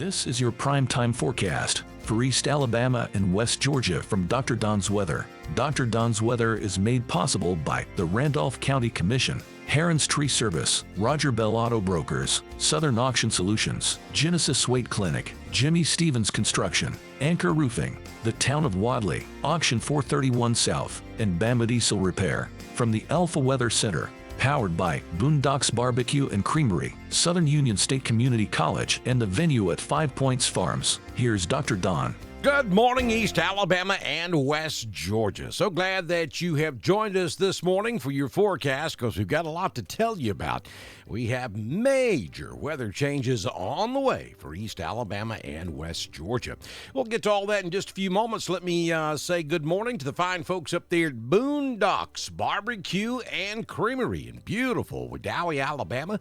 This is your primetime forecast for East Alabama and West Georgia from Dr. Don's Weather. Dr. Don's Weather is made possible by the Randolph County Commission, Heron's Tree Service, Roger Bell Auto Brokers, Southern Auction Solutions, Genesis Waite Clinic, Jimmy Stevens Construction, Anchor Roofing, the Town of Wadley, Auction 431 South, and Bama Diesel Repair. From the Alpha Weather Center, powered by Boondocks Barbecue and Creamery, Southern Union State Community College, and the venue at 5 Points Farms. Here's Dr. Don. Good morning, East Alabama and West Georgia. So glad that you have joined us this morning for your forecast because we've got a lot to tell you about. We have major weather changes on the way for East Alabama and West Georgia. We'll get to all that in just a few moments. Let me say good morning to the fine folks up there at Boondocks Barbecue and Creamery in beautiful Wedowee, Alabama.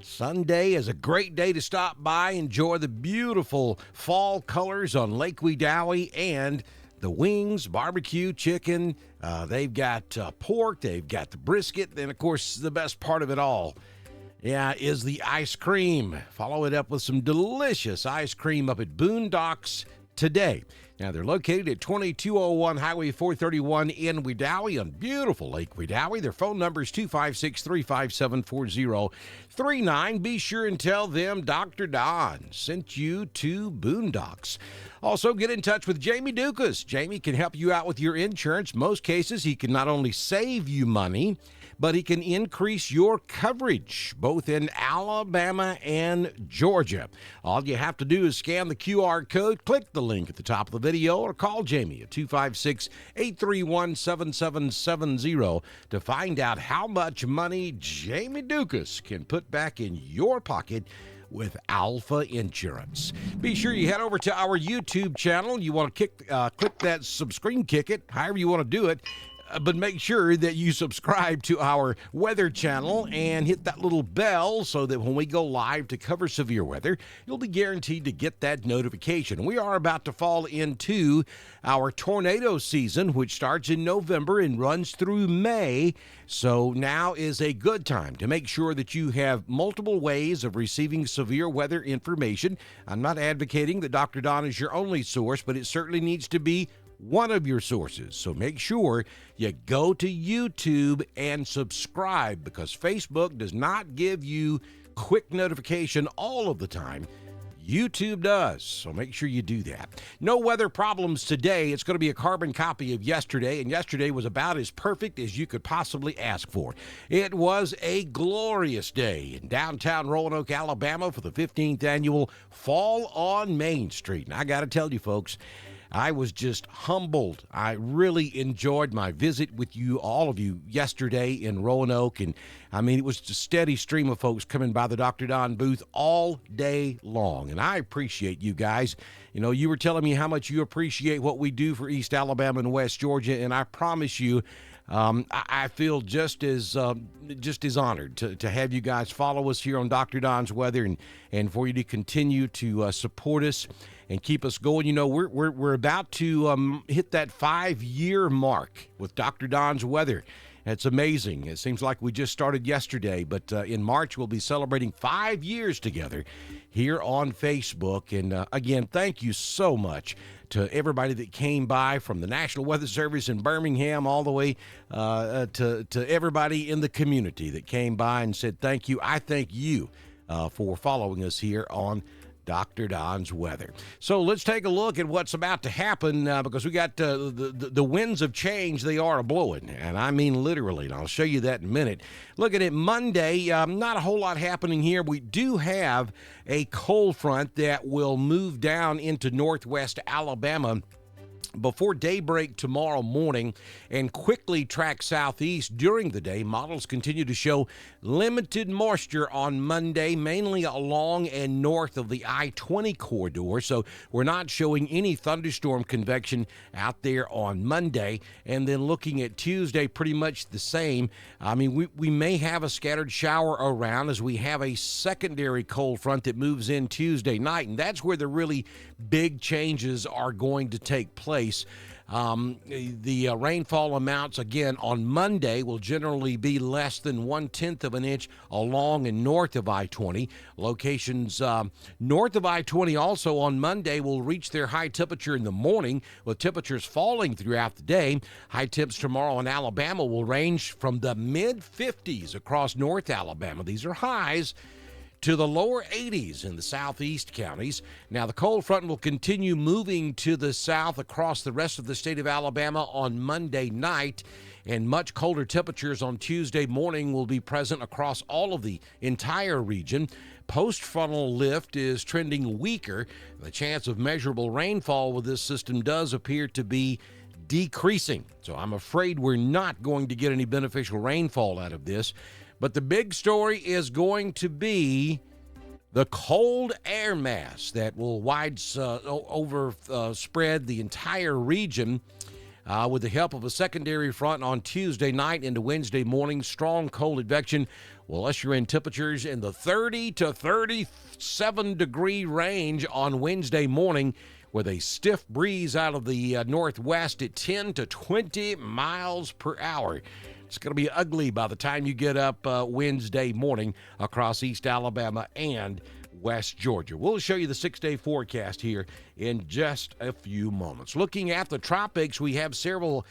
Sunday is a great day to stop by, enjoy the beautiful fall colors on Lake Wedowee and the wings, barbecue, chicken. They've got pork, they've got the brisket, and of course the best part of it all, is the ice cream. Follow it up with some delicious ice cream up at Boondocks today. Now, they're located at 2201 Highway 431 in Wedowee on beautiful Lake Wedowee. Their phone number is 256-357-4039. Be sure and tell them Dr. Don sent you to Boondocks. Also, get in touch with Jamie Dukas. Jamie can help you out with your insurance. Most cases, he can not only save you money, but he can increase your coverage, both in Alabama and Georgia. All you have to do is scan the QR code, click the link at the top of the video, or call Jamie at 256-831-7770 to find out how much money Jamie Dukas can put back in your pocket with Alpha Insurance. Be sure you head over to our YouTube channel. You want to click that subscribe, kick it, however you want to do it. But make sure that you subscribe to our weather channel and hit that little bell so that when we go live to cover severe weather, you'll be guaranteed to get that notification. We are about to fall into our tornado season, which starts in November and runs through May. So now is a good time to make sure that you have multiple ways of receiving severe weather information. I'm not advocating that Dr. Don is your only source, but it certainly needs to be one of your sources. So make sure you go to YouTube and subscribe, because Facebook does not give you quick notification all of the time. YouTube does, so make sure you do that. No weather problems today. It's going to be a carbon copy of yesterday, and yesterday was about as perfect as you could possibly ask for. It was a glorious day in downtown Roanoke, Alabama for the 15th annual Fall on Main Street. And I got to tell you, folks, I was just humbled. I really enjoyed my visit with you, all of you, yesterday in Roanoke. And I mean, it was just a steady stream of folks coming by the Dr. Don booth all day long. And I appreciate you guys. You know, you were telling me how much you appreciate what we do for East Alabama and West Georgia. And I promise you, I feel just as honored to have you guys follow us here on Dr. Don's Weather and for you to continue to support us and keep us going. You know, we're about to hit that 5-year mark with Dr. Don's Weather. It's amazing. It seems like we just started yesterday, but in March we'll be celebrating 5 years together here on Facebook. And again, thank you so much to everybody that came by, from the National Weather Service in Birmingham all the way to everybody in the community that came by and said thank you. I thank you for following us here on Dr. Don's Weather. So let's take a look at what's about to happen because we got the winds of change. They are a-blowing, and I mean literally, and I'll show you that in a minute. Looking at Monday, not a whole lot happening here. We do have a cold front that will move down into northwest Alabama before daybreak tomorrow morning and quickly track southeast during the day. Models continue to show limited moisture on Monday, mainly along and north of the I-20 corridor. So we're not showing any thunderstorm convection out there on Monday. And then looking at Tuesday, pretty much the same. I mean, we may have a scattered shower around as we have a secondary cold front that moves in Tuesday night. And that's where the really big changes are going to take place. The rainfall amounts, again, on Monday will generally be less than 1/10 of an inch along and north of I-20. Locations north of I-20 also on Monday will reach their high temperature in the morning, with temperatures falling throughout the day. High temps tomorrow in Alabama will range from the mid-50s across North Alabama. These are highs, to the lower 80s in the southeast counties. Now, the cold front will continue moving to the south across the rest of the state of Alabama on Monday night, and much colder temperatures on Tuesday morning will be present across all of the entire region. Post-frontal lift is trending weaker. The chance of measurable rainfall with this system does appear to be decreasing, so I'm afraid we're not going to get any beneficial rainfall out of this. But the big story is going to be the cold air mass that will spread the entire region with the help of a secondary front on Tuesday night into Wednesday morning. Strong cold advection will usher in temperatures in the 30 to 37 degree range on Wednesday morning, with a stiff breeze out of the northwest at 10 to 20 miles per hour. It's going to be ugly by the time you get up Wednesday morning across East Alabama and West Georgia. We'll show you the 6-day forecast here in just a few moments. Looking at the tropics, we have several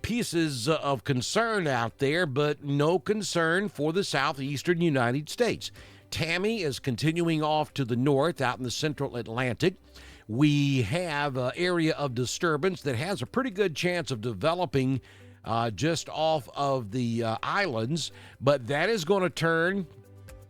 pieces of concern out there, but no concern for the southeastern United States. Tammy is continuing off to the north out in the central Atlantic. We have an area of disturbance that has a pretty good chance of developing just off of the islands, but that is going to turn,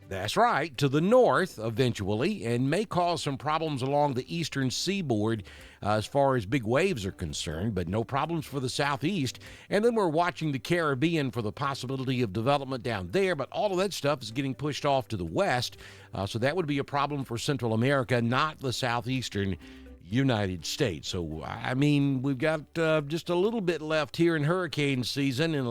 that's right, to the north eventually, and may cause some problems along the eastern seaboard as far as big waves are concerned, but no problems for the southeast. And then we're watching the Caribbean for the possibility of development down there, but all of that stuff is getting pushed off to the west, so that would be a problem for Central America, not the southeastern United States. So, I mean, we've got just a little bit left here in hurricane season, and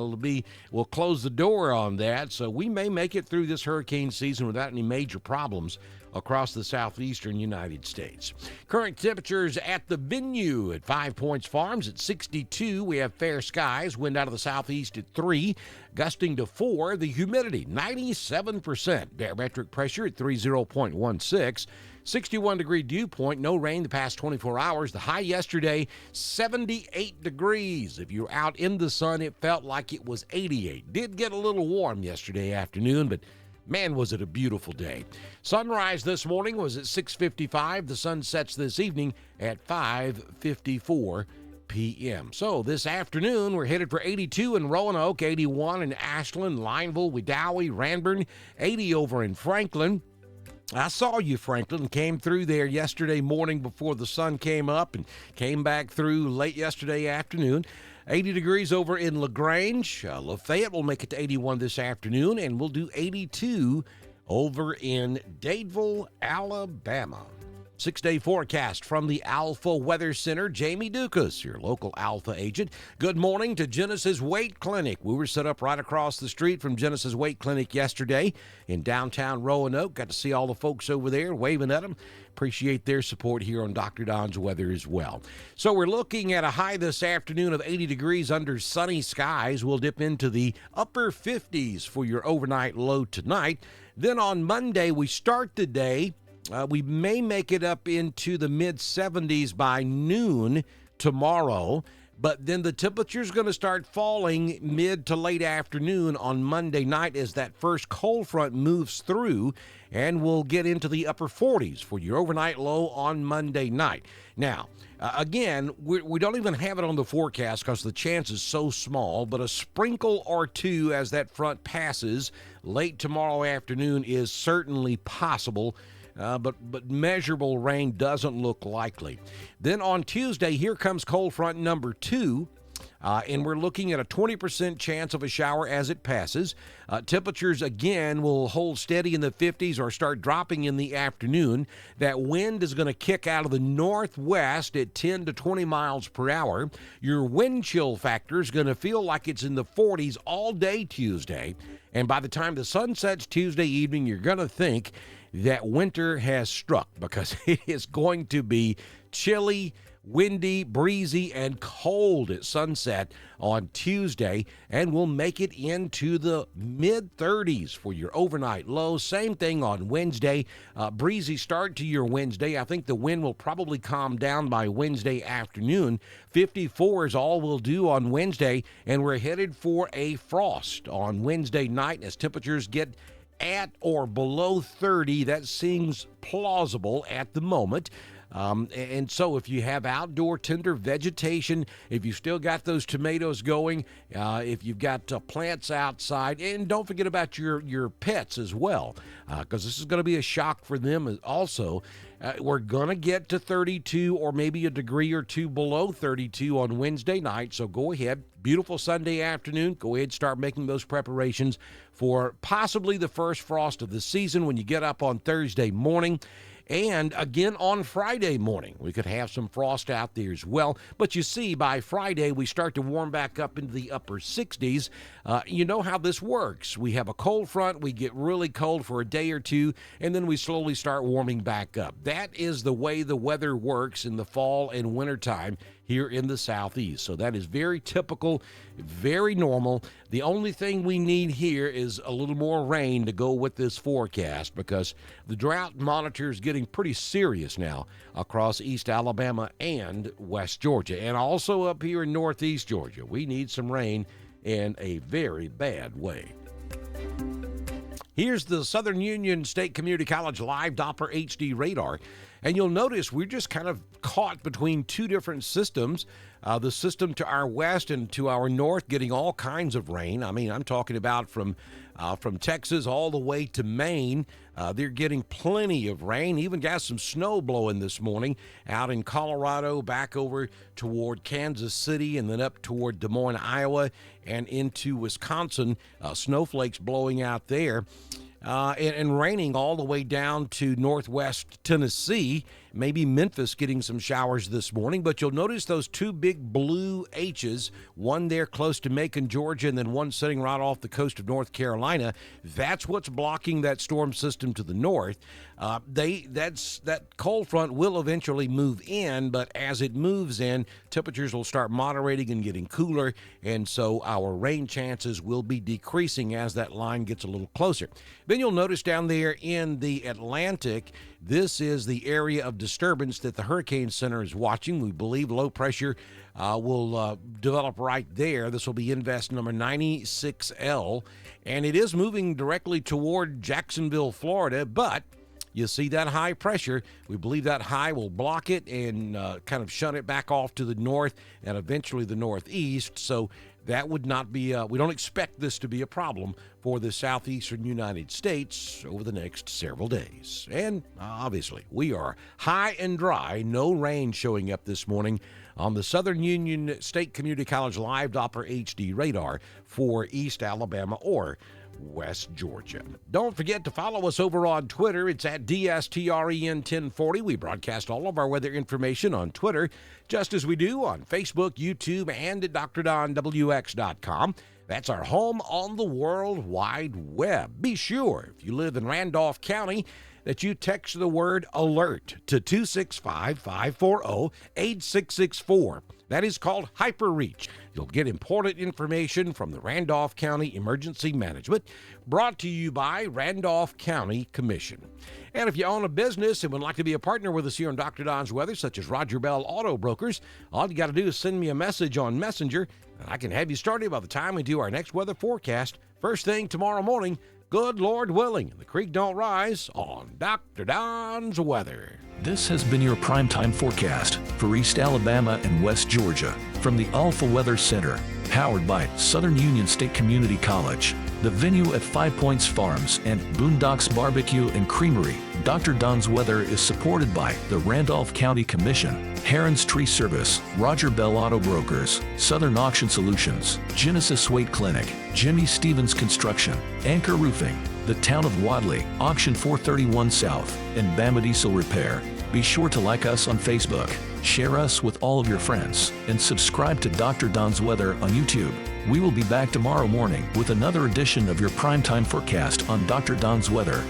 we'll close the door on that. So we may make it through this hurricane season without any major problems across the southeastern United States. Current temperatures at the venue at 5 Points Farms at 62. We have fair skies, wind out of the southeast at 3, gusting to 4. The humidity, 97%. Barometric pressure at 30.16. 61-degree dew point, no rain the past 24 hours. The high yesterday, 78 degrees. If you're out in the sun, it felt like it was 88. Did get a little warm yesterday afternoon, but man, was it a beautiful day. Sunrise this morning was at 6:55. The sun sets this evening at 5:54 p.m. So this afternoon, we're headed for 82 in Roanoke, 81 in Ashland, Lineville, Wedowee, Ranburne, 80 over in Franklin. I saw you, Franklin, came through there yesterday morning before the sun came up and came back through late yesterday afternoon. 80 degrees over in LaGrange. Lafayette will make it to 81 this afternoon, and we'll do 82 over in Dadeville, Alabama. 6-day forecast from the Alpha Weather Center. Jamie Dukas, your local Alpha agent. Good morning to Genesis Weight Clinic. We were set up right across the street from Genesis Weight Clinic yesterday in downtown Roanoke. Got to see all the folks over there waving at them. Appreciate their support here on Dr. Don's Weather as well. So we're looking at a high this afternoon of 80 degrees under sunny skies. We'll dip into the upper 50s for your overnight low tonight. Then on Monday, we start the day. We may make it up into the mid-70s by noon tomorrow, but then the temperature's going to start falling mid to late afternoon on Monday night as that first cold front moves through, and we'll get into the upper 40s for your overnight low on Monday night. Now, again, we don't even have it on the forecast because the chance is so small, but a sprinkle or two as that front passes late tomorrow afternoon is certainly possible. But measurable rain doesn't look likely. Then on Tuesday, here comes cold front number 2, and we're looking at a 20% chance of a shower as it passes. Temperatures, again, will hold steady in the 50s or start dropping in the afternoon. That wind is going to kick out of the northwest at 10 to 20 miles per hour. Your wind chill factor is going to feel like it's in the 40s all day Tuesday. And by the time the sun sets Tuesday evening, you're going to think that winter has struck because it is going to be chilly, windy, breezy, and cold at sunset on Tuesday, and we'll make it into the mid-30s for your overnight low. Same thing on Wednesday. Breezy start to your Wednesday. I think the wind will probably calm down by Wednesday afternoon. 54 is all we'll do on Wednesday, and we're headed for a frost on Wednesday night as temperatures get at or below 30. That seems plausible at the moment. And so if you have outdoor tender vegetation, if you still got those tomatoes going, if you've got plants outside, and don't forget about your pets as well, because this is going to be a shock for them also. We're going to get to 32 or maybe a degree or two below 32 on Wednesday night, so go ahead. Beautiful Sunday afternoon. Go ahead and start making those preparations for possibly the first frost of the season when you get up on Thursday morning. And again on Friday morning, we could have some frost out there as well. But you see, by Friday, we start to warm back up into the upper 60s. You know how this works. We have a cold front, we get really cold for a day or two, and then we slowly start warming back up. That is the way the weather works in the fall and wintertime here in the southeast. So that is very typical, very normal. The only thing we need here is a little more rain to go with this forecast, because the drought monitor is getting pretty serious now across East Alabama and West Georgia, and also up here in Northeast Georgia. We need some rain in a very bad way. Here's the Southern Union State Community College live Doppler HD radar. And you'll notice we're just kind of caught between two different systems. The system to our west and to our north getting all kinds of rain. I mean, I'm talking about from Texas all the way to Maine. They're getting plenty of rain. Even got some snow blowing this morning out in Colorado, back over toward Kansas City, and then up toward Des Moines, Iowa, and into Wisconsin. Snowflakes blowing out there. And raining all the way down to northwest Tennessee, maybe Memphis getting some showers this morning. But you'll notice those two big blue H's, one there close to Macon, Georgia, and then one sitting right off the coast of North Carolina. That's what's blocking that storm system to the north. That cold front will eventually move in, but as it moves in, temperatures will start moderating and getting cooler, and so our rain chances will be decreasing as that line gets a little closer. Then you'll notice down there in the Atlantic, this is the area of disturbance that the Hurricane Center is watching. We believe low pressure will develop right there. This will be invest number 96L, and it is moving directly toward Jacksonville, Florida, but you see that high pressure. We believe that high will block it and kind of shunt it back off to the north and eventually the northeast. So that would not be, we don't expect this to be a problem for the southeastern United States over the next several days. And obviously, we are high and dry, no rain showing up this morning on the Southern Union State Community College live Doppler HD radar for East Alabama or West Georgia. Don't forget to follow us over on Twitter. It's at DSTREN1040. We broadcast all of our weather information on Twitter, just as we do on Facebook, YouTube, and at DrDonWX.com. That's our home on the World Wide Web. Be sure, if you live in Randolph County, that you text the word ALERT to 265-540-8664. That is called HyperReach. You'll get important information from the Randolph County Emergency Management, brought to you by Randolph County Commission. And if you own a business and would like to be a partner with us here on Dr. Don's Weather, such as Roger Bell Auto Brokers, all you got to do is send me a message on Messenger, and I can have you started by the time we do our next weather forecast, first thing tomorrow morning, good Lord willing, and the creek don't rise on Dr. Don's Weather. This has been your primetime forecast for East Alabama and West Georgia from the Alpha Weather Center, powered by Southern Union State Community College, the venue at Five Points Farms and Boondocks Barbecue and Creamery. Dr. Don's Weather is supported by the Randolph County Commission, Heron's Tree Service, Roger Bell Auto Brokers, Southern Auction Solutions, Genesis Weight Clinic, Jimmy Stevens Construction, Anchor Roofing, the Town of Wadley, Auction 431 South, and Bama Diesel Repair. Be sure to like us on Facebook, share us with all of your friends, and subscribe to Dr. Don's Weather on YouTube. We will be back tomorrow morning with another edition of your primetime forecast on Dr. Don's Weather.